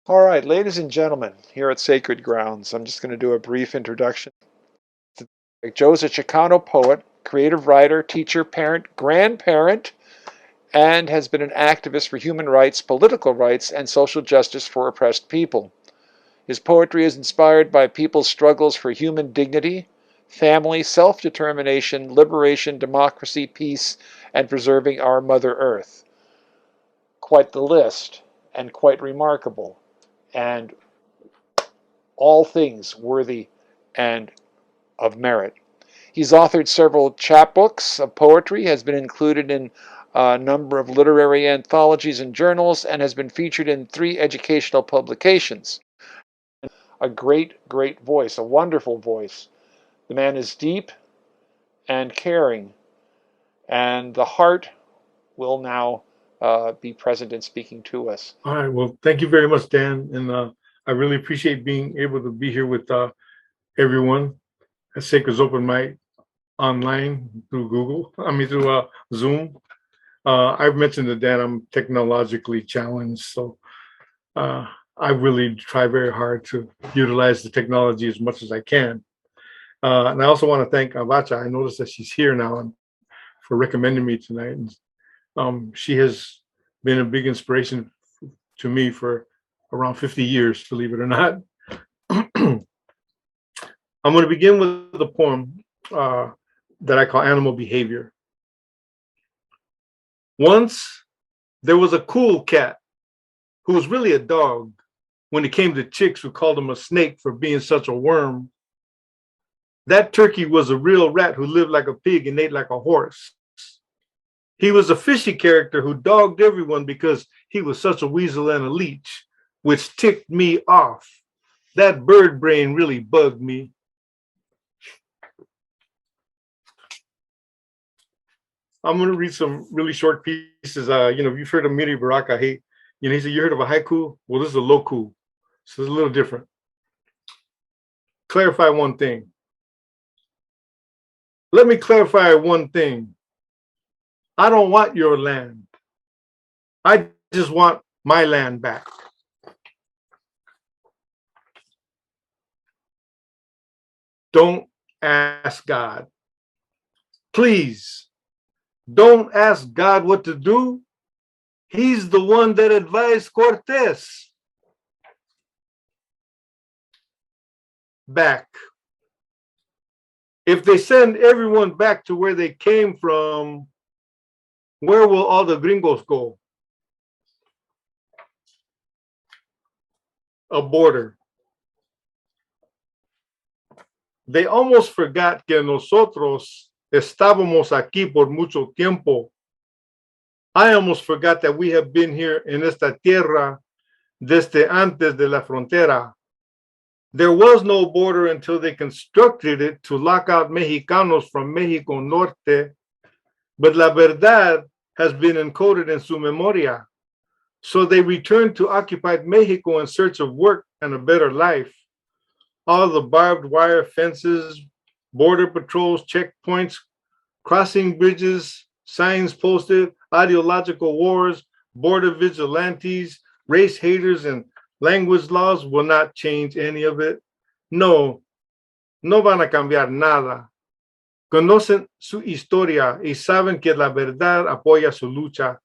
All right, ladies and gentlemen, here at Sacred Grounds, I'm just going to do a brief introduction. Joe's a Chicano poet, creative writer, teacher, parent, grandparent, and has been an activist for human rights, political rights, and social justice for oppressed people. His poetry is inspired by people's struggles for human dignity, family, self-determination, liberation, democracy, peace, and preserving our Mother Earth. Quite the list, and quite remarkable, and all things worthy and of merit. He's authored several chapbooks of poetry, has been included in a number of literary anthologies and journals, and has been featured in 3 educational publications. A great, great voice, a wonderful voice. The man is deep and caring, and the heart will now be present in speaking to us. All right. Well, thank you very much, Dan. And I really appreciate being able to be here with everyone at Sacred's Open Mic online through through Zoom. I've mentioned to Dan I'm technologically challenged. So I really try very hard to utilize the technology as much as I can. And I also want to thank Avacha. I noticed that she's here now and for recommending me tonight. And she has been a big inspiration to me for around 50 years, believe it or not. I'm going to begin with a poem that I call Animal Behavior. Once there was a cool cat who was really a dog when it came to chicks who called him a snake for being such a worm. That turkey was a real rat who lived like a pig and ate like a horse. He was a fishy character who dogged everyone because he was such a weasel and a leech, which ticked me off. That bird brain really bugged me. I'm going to read some really short pieces. You've heard of Miri Baraka. He said, you heard of a haiku? Well, this is a loku. So it's a little different. Clarify one thing. Let me clarify one thing. I don't want your land. I just want my land back. Don't ask God. Please, don't ask God what to do. He's the one that advised Cortés. Back. If they send everyone back to where they came from, where will all the gringos go? A border. They almost forgot que nosotros estábamos aquí por mucho tiempo. I almost forgot that we have been here in esta tierra desde antes de la frontera. There was no border until they constructed it to lock out Mexicanos from Mexico Norte, but la verdad has been encoded in su memoria. So they returned to occupied Mexico in search of work and a better life. All the barbed wire fences, border patrols, checkpoints, crossing bridges, signs posted, ideological wars, border vigilantes, race haters, and language laws will not change any of it. No, no van a cambiar nada. Conocen su historia y saben que la verdad apoya su lucha.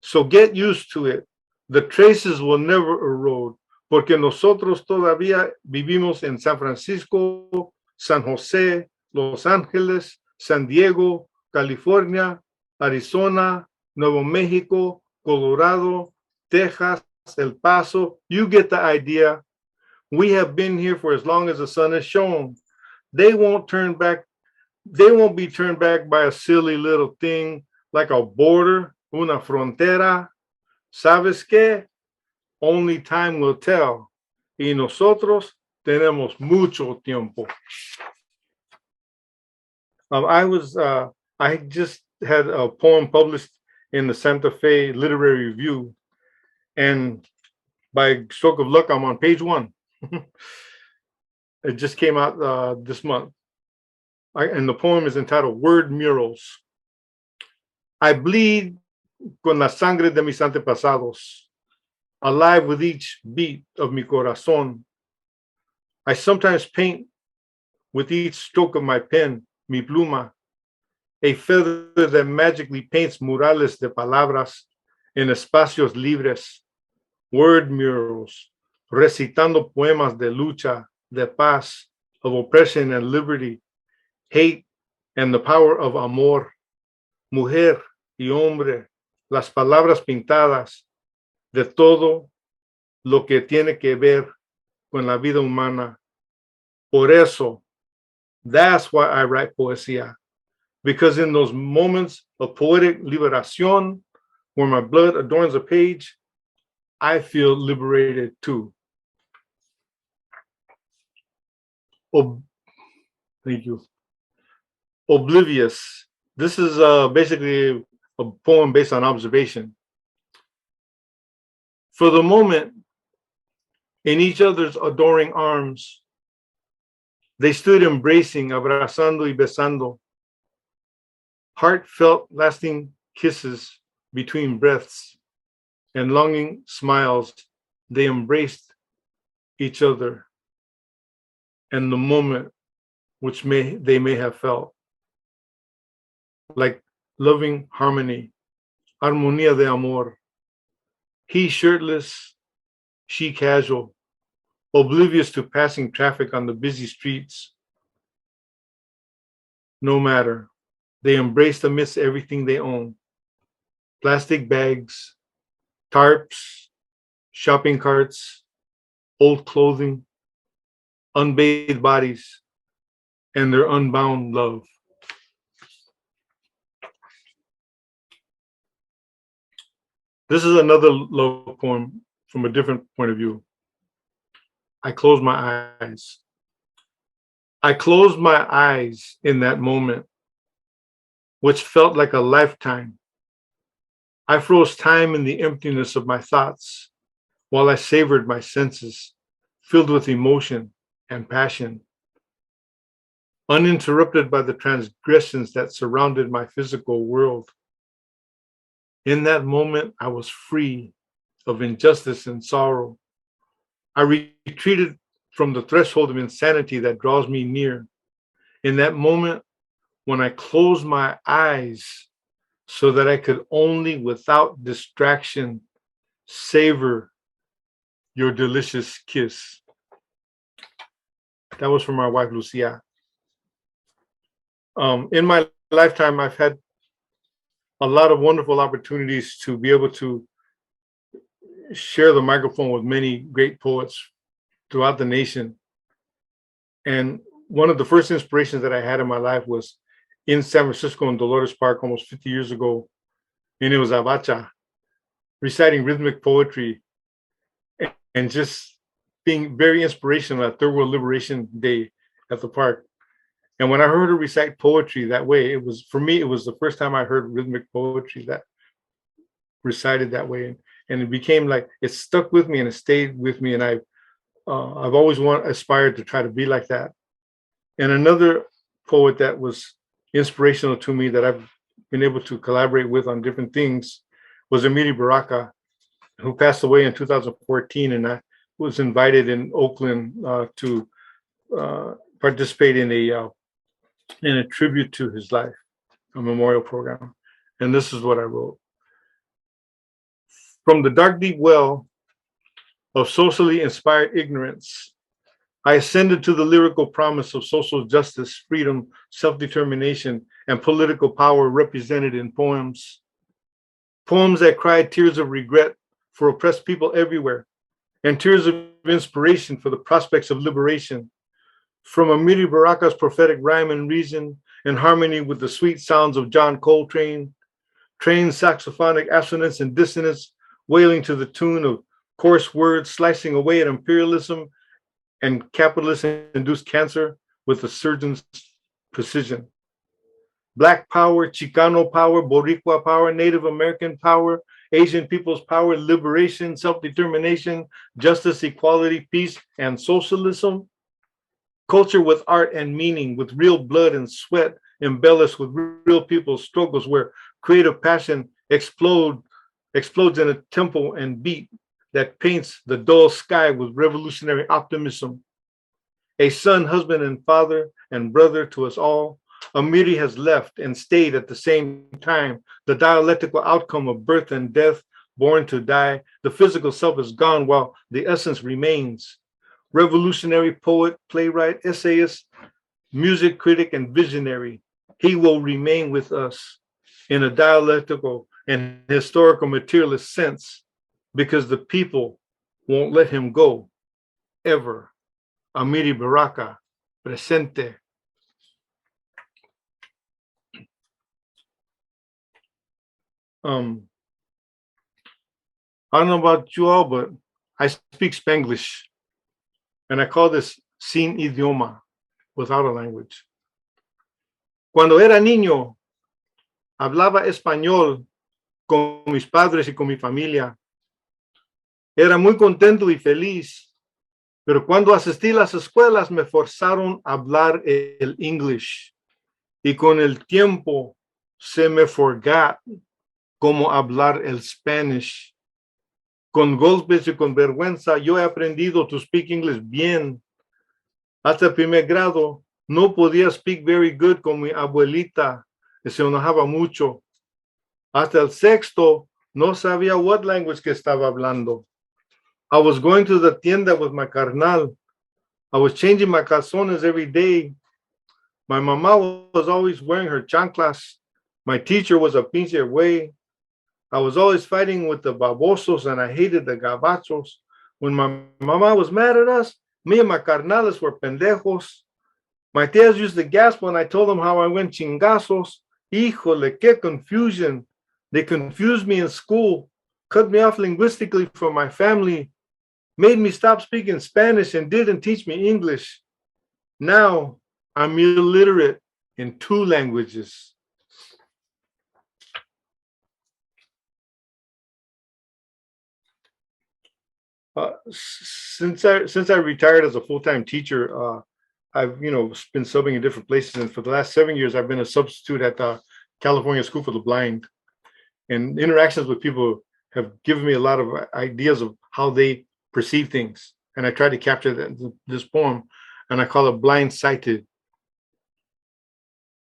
So get used to it. The traces will never erode, porque nosotros todavía vivimos en San Francisco, San José, Los Ángeles, San Diego, California, Arizona, Nuevo Mexico, Colorado, Texas, El Paso. You get the idea. We have been here for as long as the sun has shone. They won't turn back. They won't be turned back by a silly little thing like a border, una frontera. ¿Sabes qué? Only time will tell. Y nosotros tenemos mucho tiempo. I just had a poem published in the Santa Fe Literary Review, and by stroke of luck, I'm on page 1. It just came out this month. And the poem is entitled Word Murals. I bleed con la sangre de mis antepasados. alive with each beat of mi corazón. I sometimes paint with each stroke of my pen, mi pluma, a feather that magically paints murales de palabras en espacios libres, word murals, recitando poemas de lucha, de paz, of oppression and liberty, hate and the power of amor, mujer y hombre, las palabras pintadas de todo lo que tiene que ver con la vida humana. Por eso, that's why I write poesía. Because in those moments of poetic liberación, where my blood adorns a page, I feel liberated too. Thank you. Oblivious. This is basically a poem based on observation. For the moment, in each other's adoring arms, they stood embracing, abrazando y besando, heartfelt, lasting kisses between breaths and longing smiles. They embraced each other and the moment which they may have felt like loving harmony, armonía de amor. He shirtless, she casual, oblivious to passing traffic on the busy streets. No matter, they embraced amidst everything they own. Plastic bags, tarps, shopping carts, old clothing, unbathed bodies, and their unbound love. This is another love poem from a different point of view. I closed my eyes. I closed my eyes in that moment, which felt like a lifetime. I froze time in the emptiness of my thoughts while I savored my senses, filled with emotion and passion, uninterrupted by the transgressions that surrounded my physical world. In that moment, I was free of injustice and sorrow. I retreated from the threshold of insanity that draws me near. In that moment, when I closed my eyes so that I could only, without distraction, savor your delicious kiss. That was from my wife, Lucia. In my lifetime, I've had a lot of wonderful opportunities to be able to share the microphone with many great poets throughout the nation. And one of the first inspirations that I had in my life was in San Francisco in Dolores Park almost 50 years ago. And it was Abacha reciting rhythmic poetry and just being very inspirational at Third World Liberation Day at the park. And when I heard her recite poetry that way, it was, for me, it was the first time I heard rhythmic poetry that recited that way. And it became like, it stuck with me and it stayed with me. And I've always aspired to try to be like that. And another poet that was inspirational to me that I've been able to collaborate with on different things was Amiri Baraka, who passed away in 2014. And I was invited in Oakland to participate in a tribute to his life, a memorial program. And this is what I wrote. From the dark, deep well of socially inspired ignorance, I ascended to the lyrical promise of social justice, freedom, self-determination, and political power represented in poems. Poems that cried tears of regret for oppressed people everywhere, and tears of inspiration for the prospects of liberation. From Amiri Baraka's prophetic rhyme and reason, in harmony with the sweet sounds of John Coltrane, trained saxophonic assonance and dissonance, wailing to the tune of coarse words, slicing away at imperialism and capitalist-induced cancer with a surgeon's precision. Black power, Chicano power, Boricua power, Native American power, Asian people's power, liberation, self-determination, justice, equality, peace, and socialism. Culture with art and meaning, with real blood and sweat, embellished with real people's struggles, where creative passion explodes in a tempo and beat, that paints the dull sky with revolutionary optimism. A son, husband, and father and brother to us all, Amiri has left and stayed at the same time. The dialectical outcome of birth and death, born to die. The physical self is gone while the essence remains. Revolutionary poet, playwright, essayist, music critic, and visionary. He will remain with us in a dialectical and historical materialist sense because the people won't let him go ever. Amiri Baraka, presente. I don't know about you all, but I speak Spanglish, and I call this sin idioma, without a language. Cuando era niño, hablaba español con mis padres y con mi familia. Era muy contento y feliz, pero cuando asistí a las escuelas me forzaron a hablar el English y con el tiempo se me forgot cómo hablar el Spanish. Con golpes y con vergüenza yo he aprendido to speak English bien. Hasta el primer grado no podía speak very good con mi abuelita, que se enojaba mucho. Hasta el sexto no sabía what language que estaba hablando. I was going to the tienda with my carnal. I was changing my calzones every day. My mama was always wearing her chanclas. My teacher was a pinche güey. I was always fighting with the babosos and I hated the gabachos. When my mama was mad at us, me and my carnales were pendejos. My tías used to gasp when I told them how I went chingazos. Híjole, qué confusion. They confused me in school, cut me off linguistically from my family, made me stop speaking Spanish and didn't teach me English. Now I'm illiterate in 2 languages. Since I retired as a full-time teacher, I've been subbing in different places, and for the last 7 years, I've been a substitute at the California School for the Blind. And interactions with people have given me a lot of ideas of how they perceive things, and I try to capture this poem, and I call it Blind Sighted.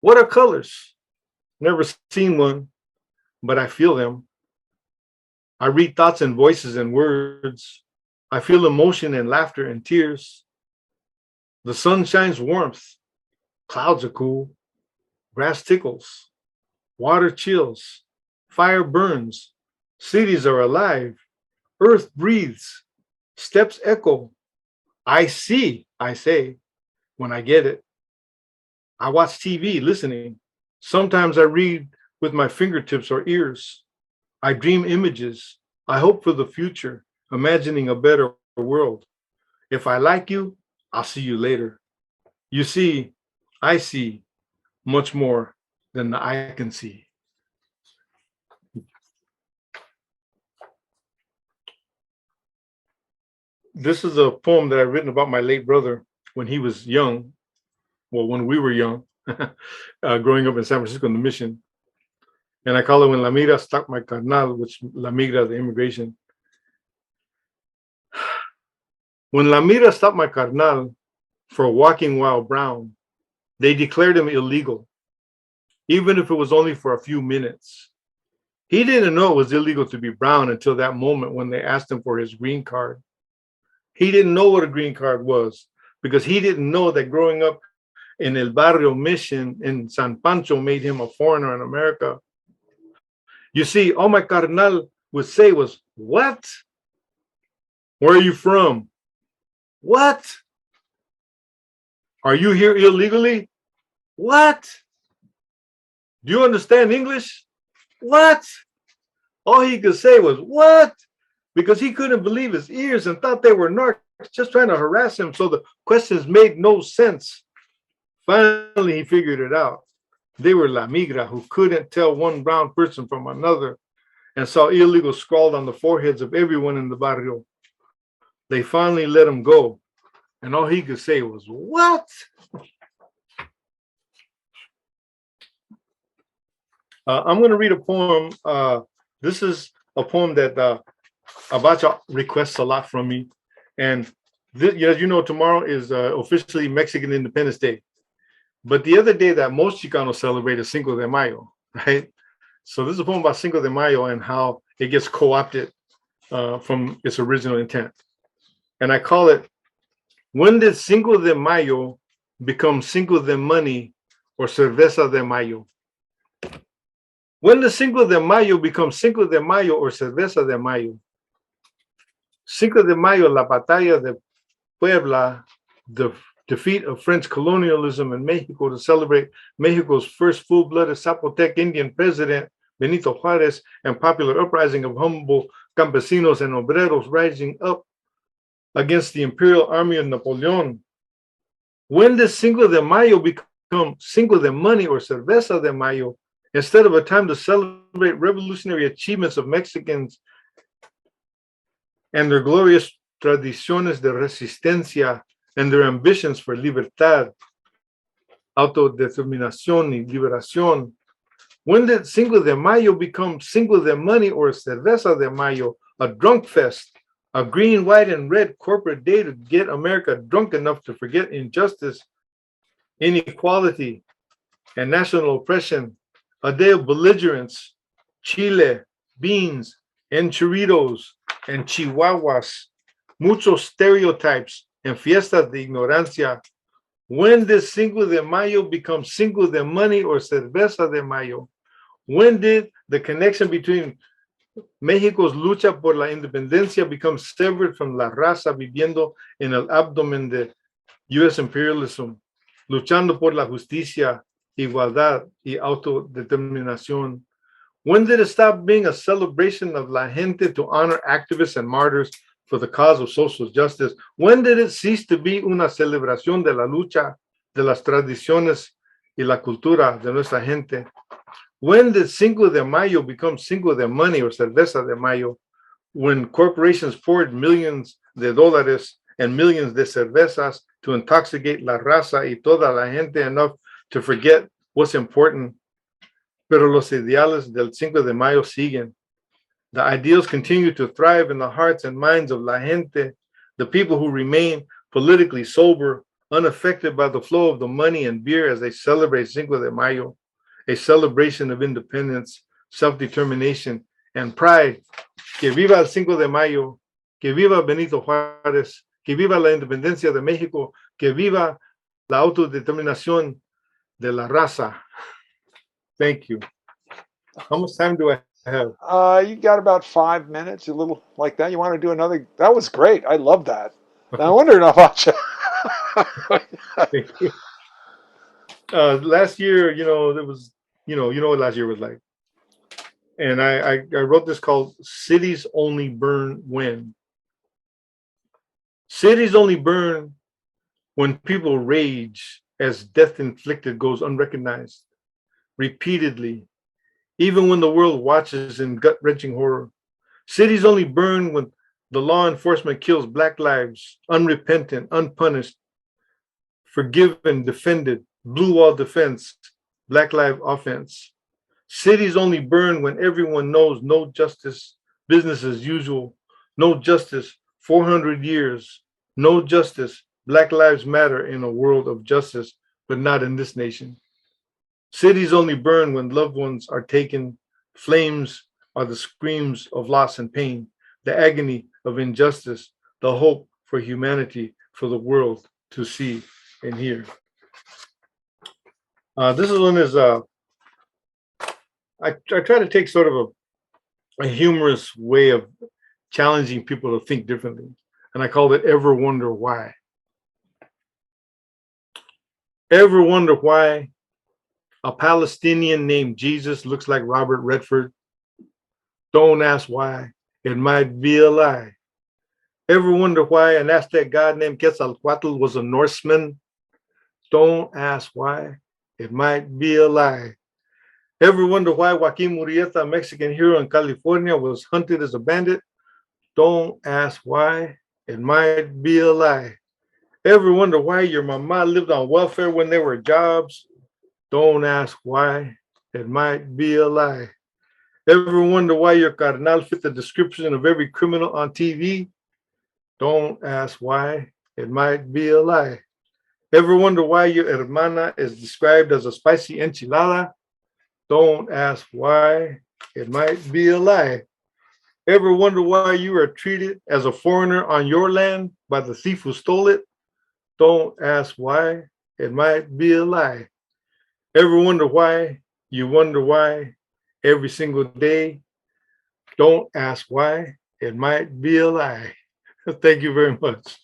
What are colors? Never seen one, but I feel them. I read thoughts and voices and words. I feel emotion and laughter and tears. The sun shines warmth. Clouds are cool. Grass tickles. Water chills. Fire burns. Cities are alive. Earth breathes. Steps echo. I see, I say, when I get it. I watch TV listening. Sometimes I read with my fingertips or ears. I dream images. I hope for the future, imagining a better world. If I like you, I'll see you later. You see, I see much more than the eye can see. This is a poem that I've written about my late brother when he was young. Well, when we were young, growing up in San Francisco in the Mission. And I call it When La Migra Stopped My Carnal, which La Migra, the immigration. When La Migra stopped my carnal for walking while brown, they declared him illegal, even if it was only for a few minutes. He didn't know it was illegal to be brown until that moment when they asked him for his green card. He didn't know what a green card was because he didn't know that growing up in El Barrio Mission in San Pancho made him a foreigner in America. You see, all my carnal would say was, "What? Where are you from? What? Are you here illegally? What? Do you understand English? What?" All he could say was, "What?" Because he couldn't believe his ears and thought they were narcs just trying to harass him. So the questions made no sense. Finally, he figured it out. They were La Migra who couldn't tell one brown person from another and saw illegal scrawled on the foreheads of everyone in the barrio. They finally let him go. And all he could say was, "What?" I'm going to read a poem. This is a poem that Abacha requests a lot from me. And as you know, tomorrow is officially Mexican Independence Day. But the other day that most Chicanos celebrate is Cinco de Mayo, right? So this is a poem about Cinco de Mayo and how it gets co-opted from its original intent. And I call it, when did Cinco de Mayo become Cinco de Money or Cerveza de Mayo? When does Cinco de Mayo become Cinco de Mayo or Cerveza de Mayo? Cinco de Mayo, la batalla de Puebla, the defeat of French colonialism in Mexico to celebrate Mexico's first full-blooded Zapotec Indian president, Benito Juárez, and popular uprising of humble campesinos and obreros rising up against the imperial army of Napoleon. When does Cinco de Mayo become Cinco de Money or Cerveza de Mayo, instead of a time to celebrate revolutionary achievements of Mexicans and their glorious tradiciones de resistencia and their ambitions for libertad, autodeterminación y liberación? When did Cinco de Mayo become Cinco de Money or Cerveza de Mayo, a drunk fest, a green, white, and red corporate day to get America drunk enough to forget injustice, inequality, and national oppression, a day of belligerence, chile, beans, and churritos, and chihuahuas, muchos stereotypes, and fiestas de ignorancia? When did Cinco de Mayo become Cinco de Money or Cerveza de Mayo? When did the connection between México's lucha por la independencia become severed from la raza viviendo en el abdomen de U.S. imperialism, luchando por la justicia, igualdad y autodeterminación? When did it stop being a celebration of la gente to honor activists and martyrs for the cause of social justice? When did it cease to be una celebración de la lucha, de las tradiciones y la cultura de nuestra gente? When did Cinco de Mayo become Cinco de Money or Cerveza de Mayo? When corporations poured millions de dólares and millions de cervezas to intoxicate la raza y toda la gente enough to forget what's important. Pero los ideales del Cinco de Mayo siguen. The ideals continue to thrive in the hearts and minds of la gente, the people who remain politically sober, unaffected by the flow of the money and beer as they celebrate Cinco de Mayo, a celebration of independence, self-determination, and pride. Que viva el Cinco de Mayo, que viva Benito Juárez, que viva la independencia de México, que viva la autodeterminación de la raza. Thank you. How much time do I have? You got about 5 minutes, a little like that. You want to do another? That was great. I love that. I wonder about you. Thank you. Last year, there was, what last year was like. And I wrote this called Cities Only Burn When. Cities only burn when people rage as death inflicted goes unrecognized, repeatedly, even when the world watches in gut-wrenching horror. Cities only burn when the law enforcement kills Black lives, unrepentant, unpunished, forgiven, defended, blue wall defense, Black life offense. Cities only burn when everyone knows no justice, business as usual, no justice, 400 years, no justice, Black lives matter in a world of justice, but not in this nation. Cities only burn when loved ones are taken. Flames are the screams of loss and pain, the agony of injustice, the hope for humanity, for the world to see and hear. This one is, I try to take sort of a humorous way of challenging people to think differently. And I called it Ever Wonder Why. Ever wonder why a Palestinian named Jesus looks like Robert Redford? Don't ask why. It might be a lie. Ever wonder why an Aztec god named Quetzalcoatl was a Norseman? Don't ask why. It might be a lie. Ever wonder why Joaquin Murrieta, a Mexican hero in California, was hunted as a bandit? Don't ask why. It might be a lie. Ever wonder why your mama lived on welfare when there were jobs? Don't ask why. It might be a lie. Ever wonder why your carnal fit the description of every criminal on TV? Don't ask why. It might be a lie. Ever wonder why your hermana is described as a spicy enchilada? Don't ask why. It might be a lie. Ever wonder why you are treated as a foreigner on your land by the thief who stole it? Don't ask why. It might be a lie. Ever wonder why? You wonder why every single day? Don't ask why. It might be a lie. Thank you very much.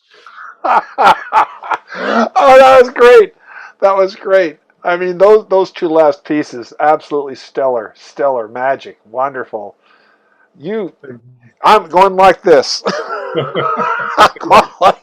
Oh, that was great. That was great. I mean, those two last pieces, absolutely stellar, stellar, magic, wonderful. You, I'm going like this. I'm going like